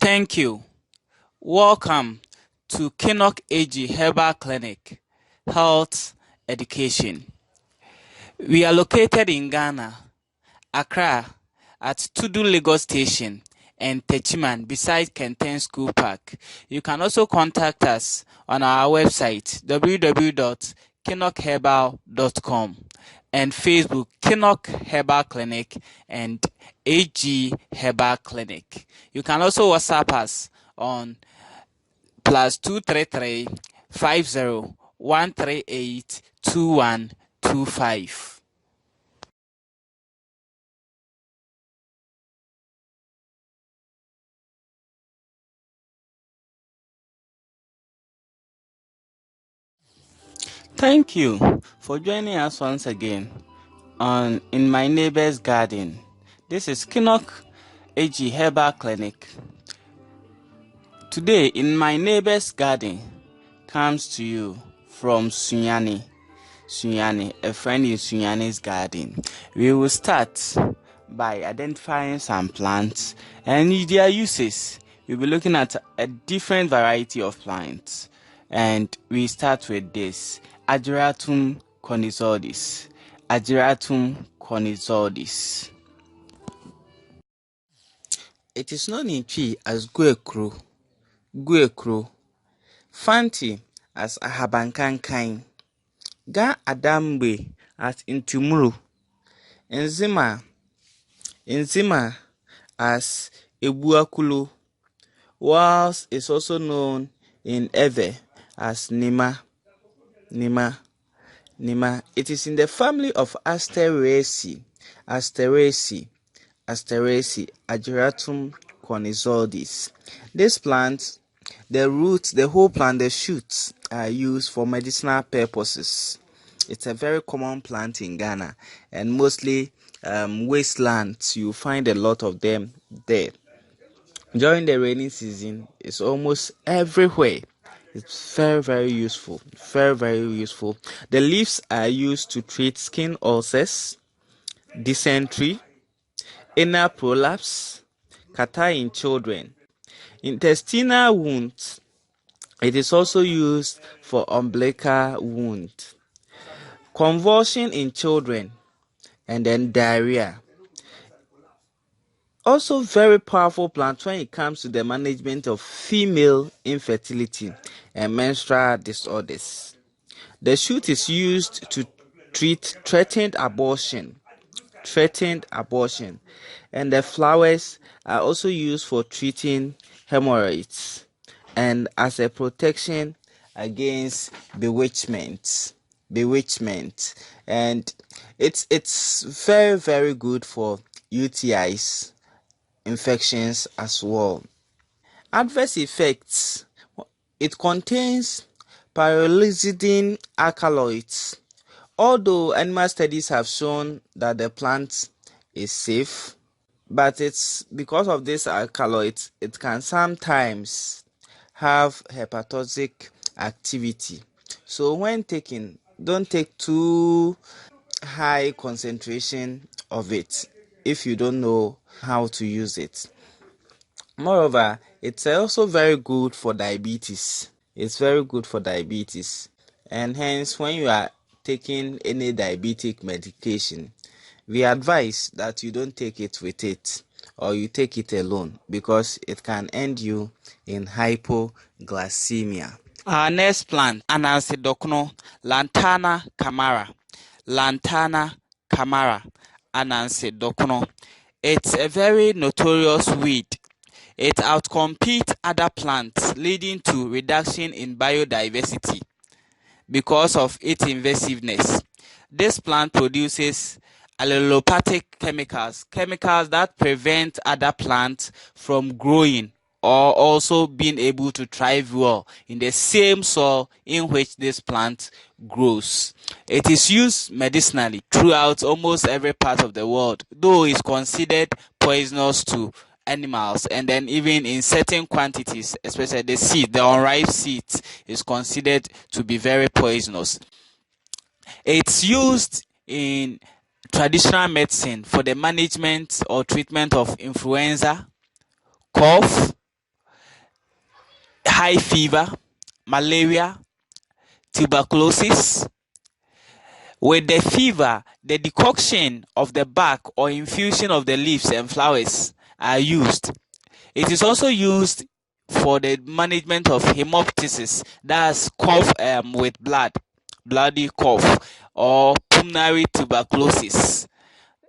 Thank you. Welcome to KENOCH AG HERBAL Clinic Health Education. We are located in Ghana, Accra, at Tudu Lagos Station and Techiman beside Kenten School Park. You can also contact us on our website www.kenochherbal.com and Facebook KENOCH Herbal Clinic and AG Herbal Clinic. You can also WhatsApp us on +233 50 138 2125. Thank you for joining us once again on In My Neighbor's Garden. This is KENOCH AG Herbal Clinic. Today, In My Neighbor's Garden comes to you from Sunyani, a friend in Sunyani's garden. We will start by identifying some plants and their uses. We'll be looking at a different variety of plants. And we start with this, Ageratum conyzoides. Ageratum conyzoides. It is known in Twi as guekro, Fanti as ahabankankan, Ga adambe as intumuru, Enzima as ebuakulo, whilst is also known in Ewe as Nima. It is in the family of Asteraceae, Ageratum conyzoides. This plant, the roots, the whole plant, the shoots are used for medicinal purposes. It's a very common plant in Ghana, and mostly wastelands. You find a lot of them there. During the rainy season, it's almost everywhere. It's very, very useful. The leaves are used to treat skin ulcers, dysentery, anal prolapse, catarrh in children, intestinal wounds. It is also used for umbilical wound, convulsion in children, and then diarrhea. Also very powerful plant when it comes to the management of female infertility and menstrual disorders. The shoot is used to treat threatened abortion, and the flowers are also used for treating hemorrhoids and as a protection against bewitchment. And it's very, very good for UTIs, infections as well. Adverse effects: it contains pyrrolizidine alkaloids. Although animal studies have shown that the plant is safe, but it's because of this alkaloids, it can sometimes have hepatotoxic activity. So when taking, don't take too high concentration of it if you don't know how to use it. Moreover, it's also very good for diabetes. And hence when you are taking any diabetic medication, we advise that you don't take it with it or you take it alone because it can end you in hypoglycemia. Our next plant, Anansidokno, Lantana camara, Anansidokno. It's a very notorious weed. It outcompetes other plants, leading to reduction in biodiversity because of its invasiveness. This plant produces allelopathic chemicals that prevent other plants from growing or also being able to thrive well in the same soil in which this plant grows. It is used medicinally throughout almost every part of the world, though it's considered poisonous to animals, and then even in certain quantities, especially the unripe seeds, is considered to be very poisonous. It's used in traditional medicine for the management or treatment of influenza, cough, high fever, malaria, tuberculosis. With the fever, the decoction of the bark or infusion of the leaves and flowers are used. It is also used for the management of hemoptysis, that's cough with bloody cough, or pulmonary tuberculosis.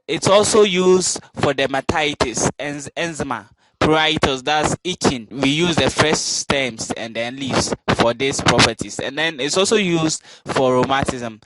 It's also used for dermatitis, eczema, pruritus, that's itching. We use the fresh stems and then leaves for these properties. And then it's also used for rheumatism.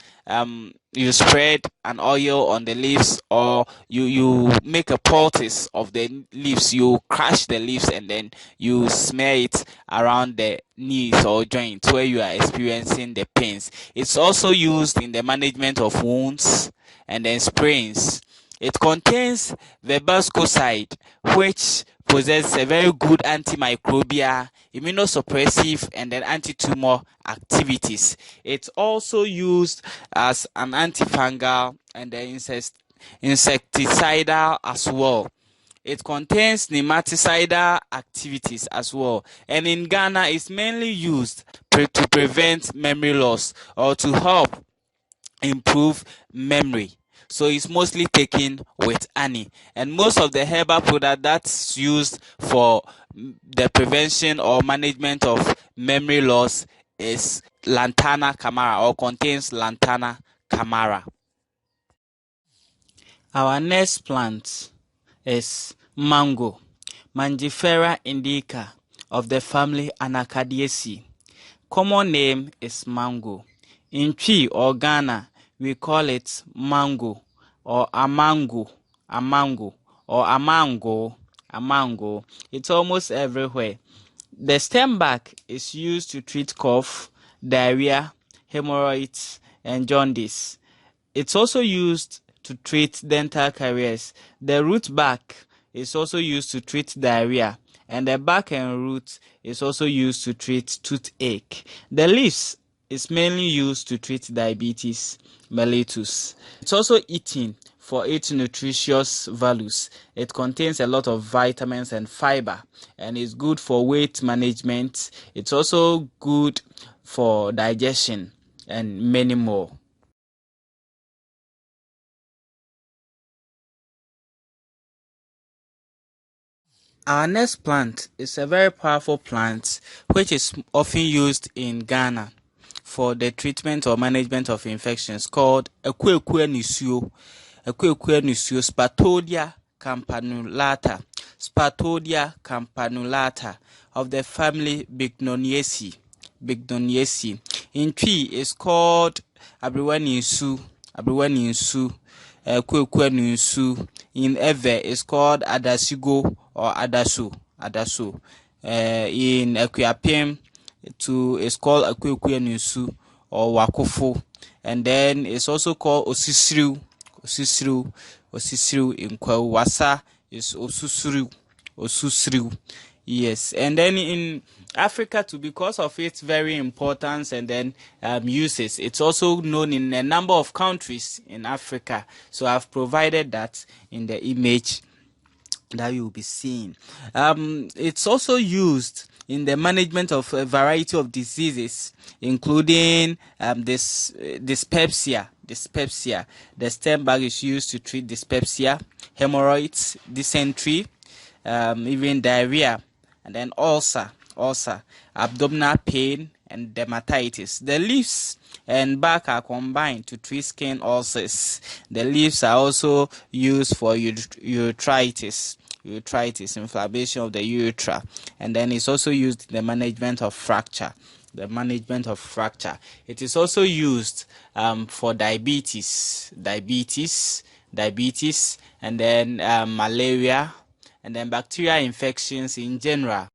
You spread an oil on the leaves, or you make a poultice of the leaves. You crush the leaves and then you smear it around the knees or joints where you are experiencing the pains. It's also used in the management of wounds and then sprains. It contains verbascoside, which possesses a very good antimicrobial, immunosuppressive, and then anti-tumor activities. It's also used as an antifungal and then insecticidal as well. It contains nematicidal activities as well. And in Ghana, it's mainly used to prevent memory loss or to help improve memory. So it's mostly taken with honey, and most of the herbal product that's used for the prevention or management of memory loss is Lantana camara, or contains Lantana camara. Our next plant is mango, Mangifera indica, of the family Anacardiaceae. Common name is mango. In Twi or Ghana, we call it mango or amango, or amango. It's almost everywhere. The stem bark is used to treat cough, diarrhea, hemorrhoids, and jaundice. It's also used to treat dental caries. The root bark is also used to treat diarrhea, and the bark and root is also used to treat toothache. The leaves is mainly used to treat diabetes mellitus. It's also eaten for its nutritious values. It contains a lot of vitamins and fiber, and is good for weight management. It's also good for digestion and many more. Our next plant is a very powerful plant which is often used in Ghana for the treatment or management of infections, called nisuo, Spathodea campanulata, of the family Bignoniaceae. In Twi is called Abriwaninsu, in Ewe is called Adasigo or Adaso. In Akuapem is called Akuenusu or Wakofo, and then it's also called Osisriu in Kwawasa is Osusriu. Yes, and then in Africa too, because of its very importance and then uses, it's also known in a number of countries in Africa. So I've provided that in the image that you'll be seeing. It's also used in the management of a variety of diseases, including dyspepsia. The stem bark is used to treat dyspepsia, hemorrhoids, dysentery, even diarrhea, and then ulcer, abdominal pain, and dermatitis. The leaves and bark are combined to treat skin ulcers. The leaves are also used for urethritis, inflammation of the urethra, and then it's also used in the management of fracture. It is also used for diabetes, and then malaria, and then bacterial infections in general.